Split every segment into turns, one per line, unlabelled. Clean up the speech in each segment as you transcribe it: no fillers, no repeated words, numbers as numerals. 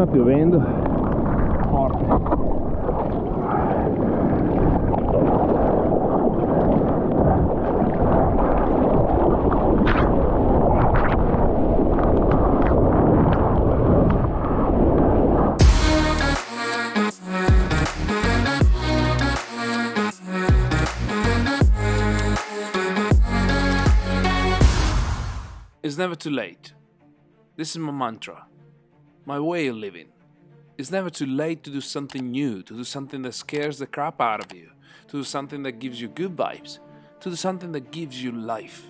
sta piovendo forte.
It's never too late. This is my mantra, my way of living. It's never too late to do something new, to do something that scares the crap out of you, to do something that gives you good vibes, to do something that gives you life.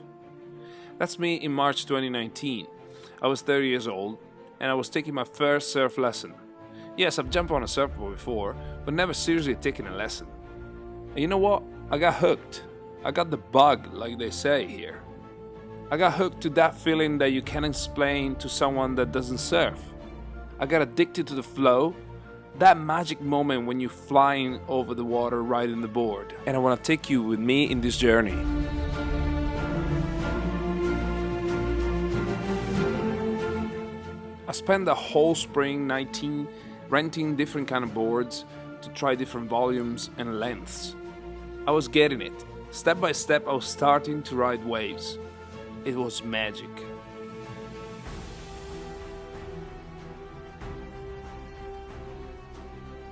That's me in March 2019. I was 30 years old and I was taking my first surf lesson. Yes, I've jumped on a surfboard before, but never seriously taken a lesson. And you know what? I got hooked. I got the bug, like they say here. I got hooked to that feeling that you can't explain to someone that doesn't surf. I got addicted to the flow, that magic moment when you're flying over the water riding the board. And I want to take you with me in this journey. I spent the whole spring 19 renting different kind of boards to try different volumes and lengths. I was getting it. Step by step I was starting to ride waves. It was magic.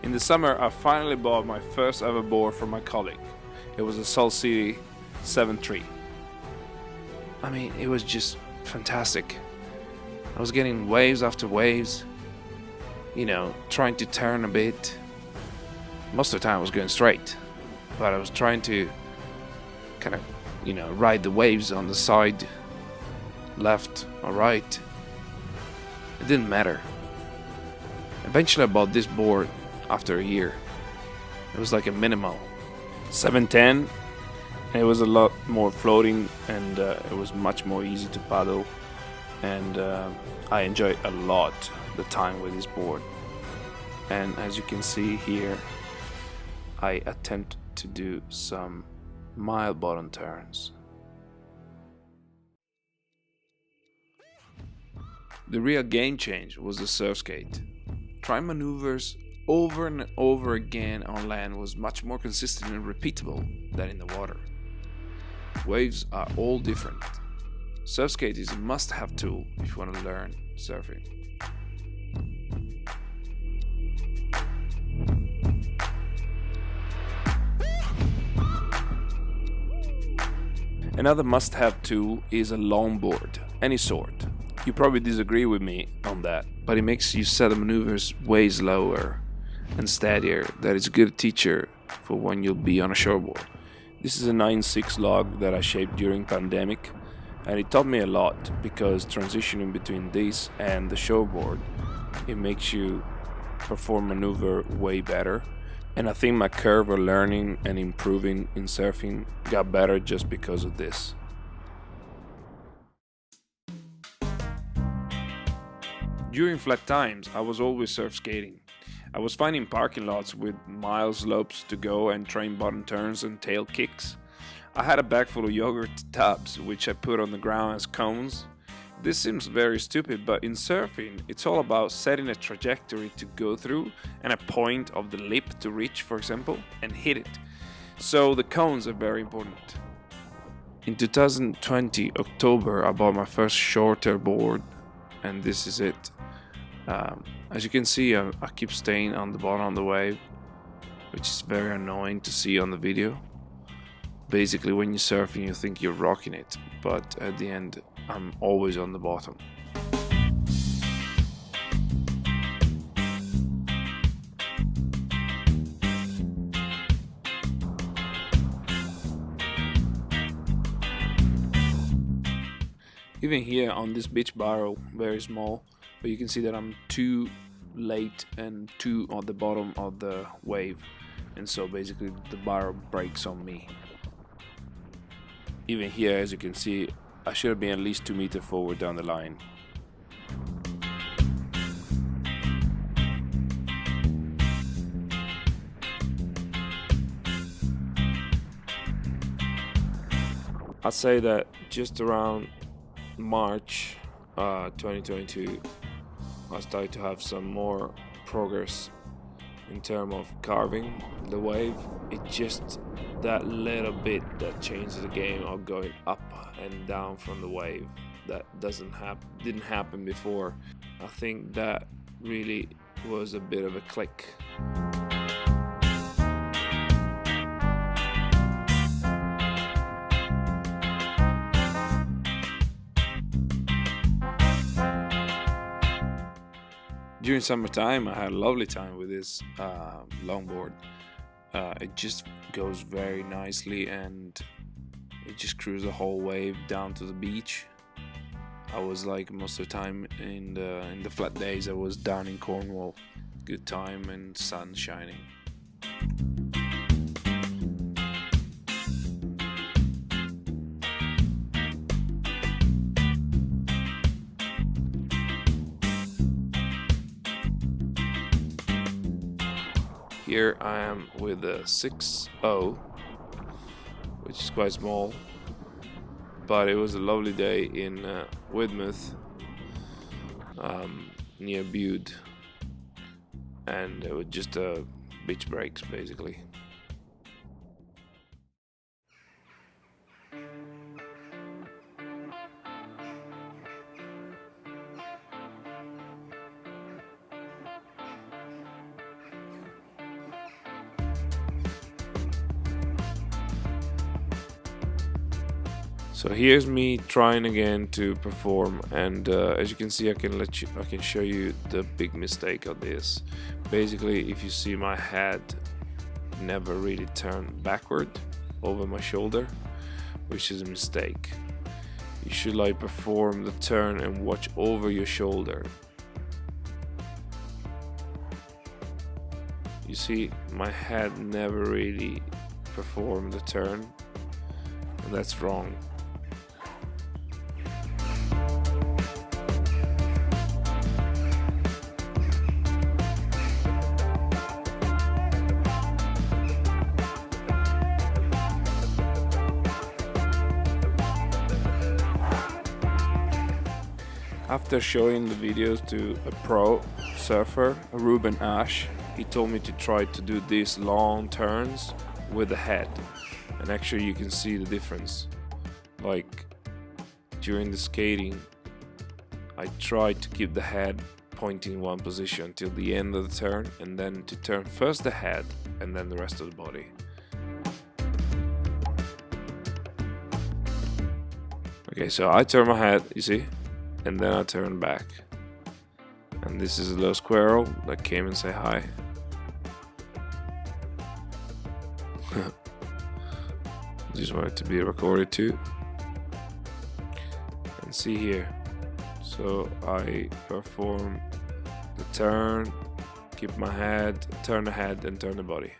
In the summer, I finally bought my first ever board from my colleague. It was a Salt City 7.3. I mean, it was just fantastic. I was getting waves after waves, you know, trying to turn a bit. Most of the time I was going straight, but I was trying to kind of, you know, ride the waves on the side, left or right. It didn't matter. Eventually I bought this board after a year. It was like a minimal 710, and it was a lot more floating, and it was much more easy to paddle, and I enjoyed a lot the time with this board. And as you can see here, I attempt to do some mild bottom turns. The real game change was the surf skate. Trying maneuvers over and over again on land was much more consistent and repeatable than in the water. Waves are all different. Surf skate is a must-have tool if you want to learn surfing. Another must-have tool is a longboard, any sort. You probably disagree with me on that, but it makes you set the maneuvers way slower and steadier. That is a good teacher for when you'll be on a shortboard. This is a 9.6 log that I shaped during pandemic, and it taught me a lot because transitioning between this and the shortboard, it makes you perform maneuver way better. And I think my curve of learning and improving in surfing got better just because of this. During flat times, I was always surf skating. I was finding parking lots with mild slopes to go and train bottom turns and tail kicks. I had a bag full of yogurt tubs, which I put on the ground as cones. This seems very stupid, but in surfing, it's all about setting a trajectory to go through and a point of the lip to reach, for example, and hit it. So the cones are very important. In 2020, October, I bought my first shorter board, and this is it. As you can see, I keep staying on the bottom of the wave, which is very annoying to see on the video. Basically, when you're surfing, you think you're rocking it, but at the end, I'm always on the bottom. Even here on this beach barrel, very small, but you can see that I'm too late and too on the bottom of the wave, and so basically the barrel breaks on me. Even here, as you can see, I should have been at least 2 meters forward down the line. I'd say that just around March 2022, I started to have some more progress in terms of carving the wave. It just that little bit that changes the game of going up and down from the wave. That didn't happen before. I think that really was a bit of a click. During summertime, I had a lovely time with this longboard. It just goes very nicely, and it just cruised the whole wave down to the beach. I was like most of the time in the flat days I was down in Cornwall. Good time and sun shining. Here I am with a 6.0, which is quite small, but it was a lovely day in Widmouth, near Bude, and it was just beach breaks basically. So here's me trying again to perform, and as you can see, I can show you the big mistake of this. Basically, if you see, my head never really turned backward over my shoulder, which is a mistake. You should like perform the turn and watch over your shoulder. You see, my head never really performed the turn, and that's wrong. After showing the videos to a pro surfer, Ruben Ash, he told me to try to do these long turns with the head, and actually you can see the difference. Like during the skating, I tried to keep the head pointing in one position till the end of the turn, and then to turn first the head and then the rest of the body. Okay, so I turn my head, you see, and then I turn back. And this is a little squirrel that came and say hi. Just wanted to be recorded too. And see here. So I perform the turn, keep my head, turn the head, and turn the body.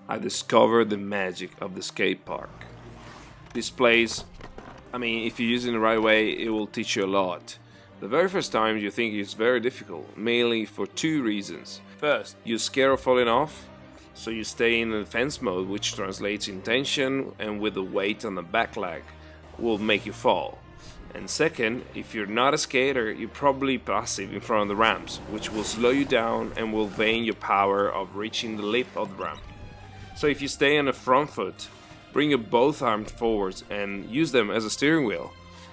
I discovered the magic of the skate park. This place, I mean, if you use it in the right way, it will teach you a lot. The very first time you think it's very difficult, mainly for two reasons. First, you're scared of falling off, so you stay in the defense mode, which translates in tension, and with the weight on the back leg will make you fall. And second, if you're not a skater, you're probably passive in front of the ramps, which will slow you down and will wane your power of reaching the lip of the ramp. So if you stay on the front foot, bring your both arms forwards and use them as a steering wheel.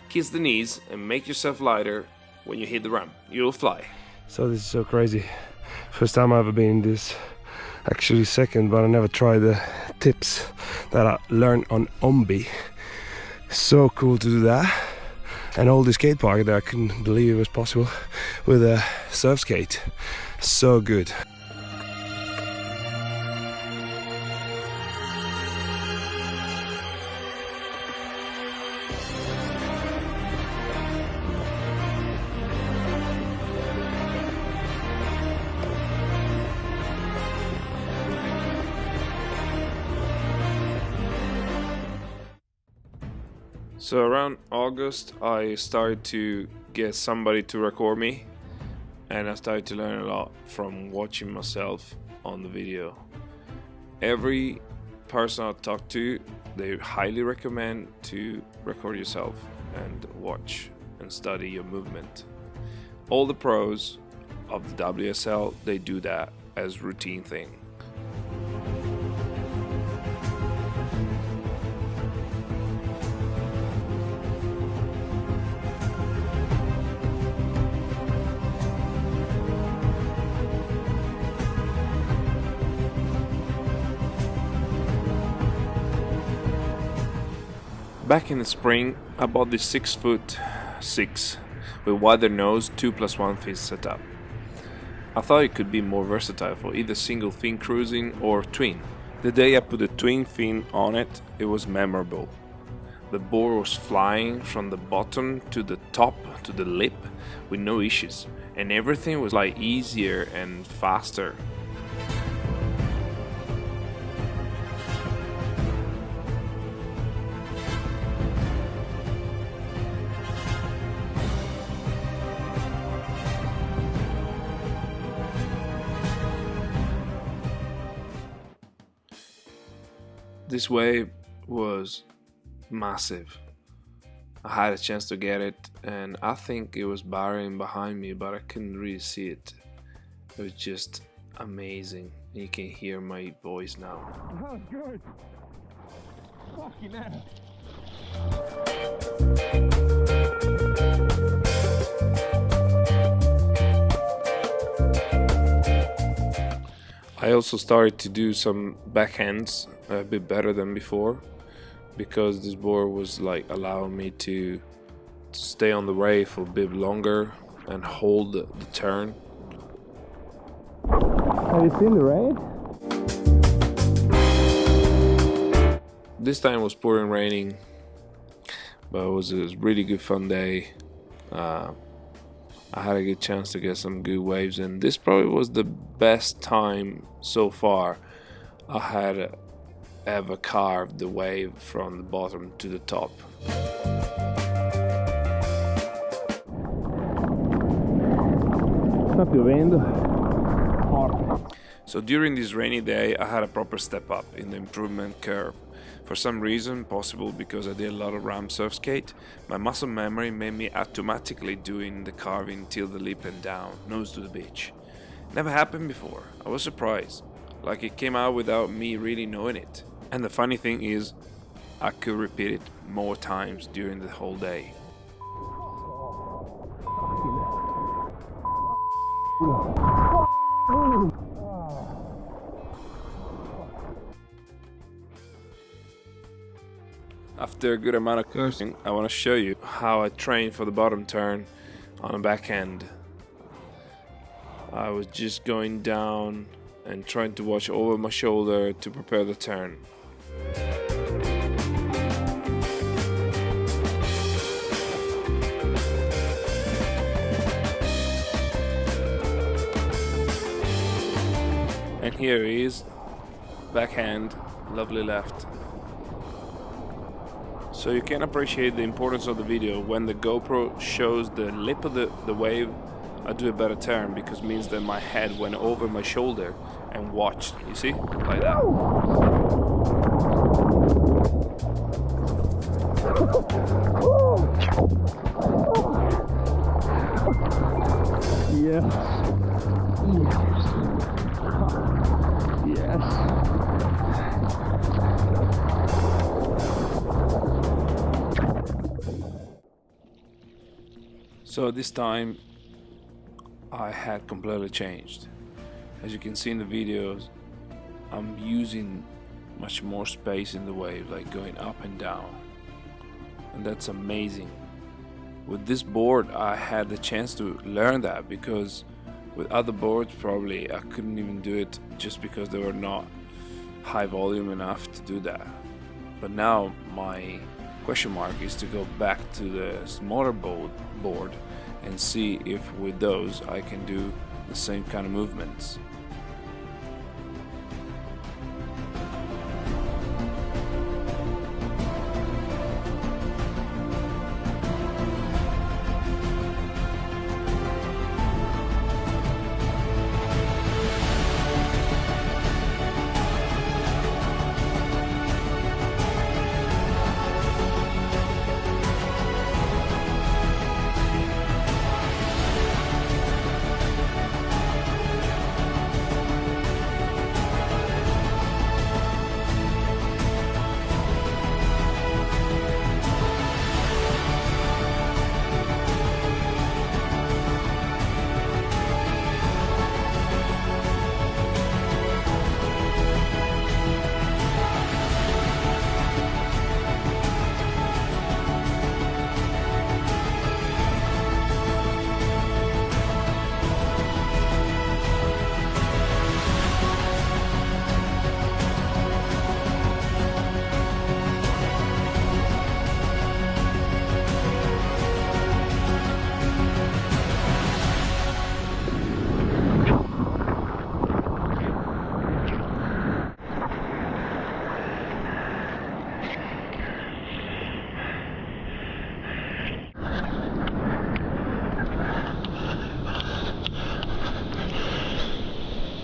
Kiss the knees and make yourself lighter when you hit the ramp. You'll fly.
So this is so crazy. First time I've ever been in this. Actually second, but I never tried the tips that I learned on Ombi. So cool to do that. And all the skate park that I couldn't believe it was possible with a surf skate. So good.
So around August, I started to get somebody to record me, and I started to learn a lot from watching myself on the video. Every person I talk to, they highly recommend to record yourself. and watch and study your movement. All the pros of the WSL, they do that as routine thing. Back in the spring, I bought this 6'6" with wider nose 2+1 feet setup. I thought it could be more versatile for either single fin cruising or twin. The day I put the twin fin on it, it was memorable. The board was flying from the bottom to the top to the lip with no issues, and everything was like easier and faster. This wave was massive. I had a chance to get it, and I think it was barring behind me, but I couldn't really see it. It was just amazing. You can hear my voice now.
Oh, good. Fucking hell.
I also started to do some backhands a bit better than before, because this board was like allowing me to stay on the wave for a bit longer and hold the turn.
Have you seen the rain?
This time it was pouring raining, but it was a really good fun day. I had a good chance to get some good waves, and this probably was the best time so far I had ever carved the wave from the bottom to the top.
Sta piovendo.
So during this rainy day I had a proper step up in the improvement curve. For some reason, possible because I did a lot of ramp surf skate, my muscle memory made me automatically doing the carving till the lip and down, nose to the beach. Never happened before. I was surprised, like it came out without me really knowing it. And the funny thing is, I could repeat it more times during the whole day. After a good amount of cursing, I want to show you how I trained for the bottom turn on a backhand. I was just going down and trying to watch over my shoulder to prepare the turn. And here he is, backhand, lovely left. So you can appreciate the importance of the video. When the GoPro shows the lip of the wave, I do a better turn, because it means that my head went over my shoulder and watched, you see, like that.
Yes. Yes.
So this time I had completely changed. As you can see in the videos, I'm using much more space in the wave, like going up and down, and that's amazing. With this board I had the chance to learn that, because with other boards probably I couldn't even do it, just because they were not high volume enough to do that. But now my question mark is to go back to the smaller board and see if with those I can do the same kind of movements.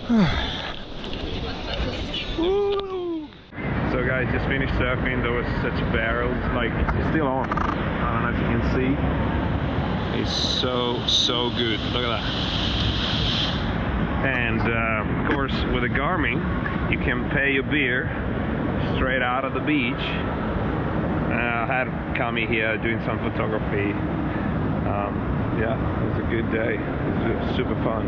So guys, just finished surfing. There was such barrels, like it's still on. I don't know if you can see. It's so good. Look at that. And of course, with a Garmin, you can pay your beer straight out of the beach. I had Kami here doing some photography. Yeah, it was a good day. It was super fun.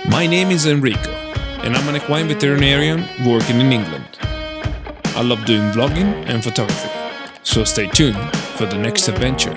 My name is Enrico, and I'm an equine veterinarian working in England. I love doing vlogging and photography, so stay tuned for the next adventure.